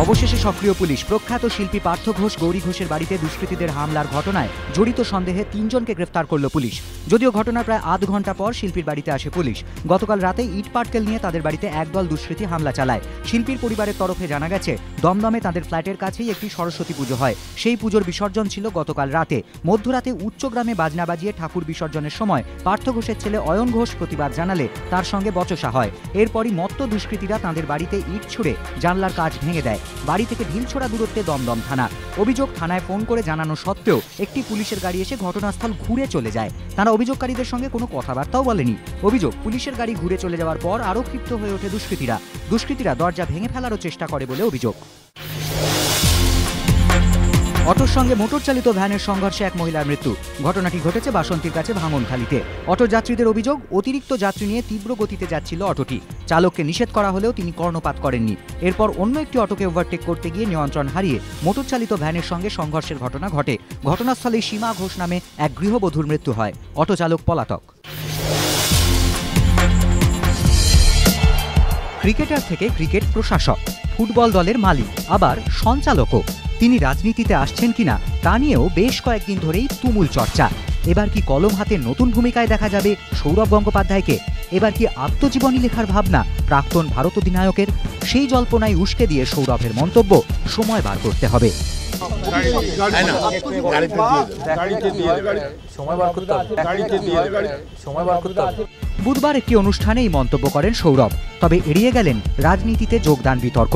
অবশেষে সক্রিয় পুলিশ। প্রখ্যাত শিল্পী পার্থ ঘোষ গৌরী ঘোষের বাড়িতে দুষ্কৃতীদের হামলার ঘটনায় জড়িত সন্দেহে ৩ জনকে গ্রেফতার করল পুলিশ। যদিও ঘটনার প্রায় আধ ঘন্টা পর শিল্পীর বাড়িতে আসে পুলিশ। গতকাল রাতে ইট পাটকেল নিয়ে তাদের বাড়িতে একদল দুষ্কৃতী হামলা চালায়। শিল্পীর পরিবারের তরফে জানা গেছে, দমদমে তাদের ফ্ল্যাটের কাছেই একটি সরস্বতী পুজো হয়। সেই পুজোর বিসর্জন ছিল গতকাল রাতে। মধ্যরাতে উচ্চগ্রামে বাজনা বাজিয়ে ঠাকুর বিসর্জনের সময় পার্থ ঘোষের ছেলে অয়ন ঘোষ প্রতিবাদ জানালে তার সঙ্গে বচসা হয়। এরপরই মত্ত দুষ্কৃতীরা তাদের বাড়িতে ইট ছুড়ে জানলার কাচ ভেঙে দেয়। বাড়ি থেকে ঢিলছোড়া দূরত্বে দমদম থানা। অভিযোগ, থানায় ফোন করে জানানো সত্ত্বেও একটি পুলিশের গাড়ি এসে ঘটনাস্থল ঘুরে চলে যায়। তারা অভিযোগকারীদের সঙ্গে কোনো কথাবার্তাও বলেনি। অভিযোগ, পুলিশের গাড়ি ঘুরে চলে যাওয়ার পর আরও ক্ষিপ্ত হয়ে ওঠে দুষ্কৃতীরা দরজা ভেঙে ফেলারও চেষ্টা করে বলে অভিযোগ। অটোর সঙ্গে মোটর চালিত ভ্যানের সংঘর্ষে এক মহিলার মৃত্যু। ঘটনাটি ঘটেছে বাসন্তীর কাছে ভাঙনখালীতে। অটো যাত্রীদের অভিযোগ, অতিরিক্ত যাত্রী নিয়ে তীব্র গতিতে যাচ্ছিল অটোটি। চালককে নিষেধ করা হলেও তিনি কর্ণপাত করেননি। এরপর অন্য একটি অটোকে ওভারটেক করতে গিয়ে নিয়ন্ত্রণ হারিয়ে মোটর চালিত ভ্যানের সঙ্গে সংঘর্ষের ঘটনা ঘটে। ঘটনাস্থলে সীমা ঘোষ নামে এক গৃহবধূর মৃত্যু হয়। অটো চালক পলাতক। ক্রিকেটার থেকে ক্রিকেট প্রশাসক, ফুটবল দলের মালিক, আবার সঞ্চালকও। তিনি রাজনীতিতে আসছেন কিনা তা নিয়েও বেশ কয়েকদিন ধরেই তুমুল চর্চা। এবার কি কলম হাতে নতুন ভূমিকায় দেখা যাবে সৌরভ গঙ্গোপাধ্যায়কে? এবার কি আত্মজীবনী লেখার ভাবনা প্রাক্তন ভারত অধিনায়কের? সেই জল্পনায় উস্কে দিয়ে সৌরভের মন্তব্য, সময় বার করতে হবে। বুধবার একটি অনুষ্ঠানে এই মন্তব্য করেন সৌরভ। তবে এড়িয়ে গেলেন রাজনীতিতে যোগদান বিতর্ক।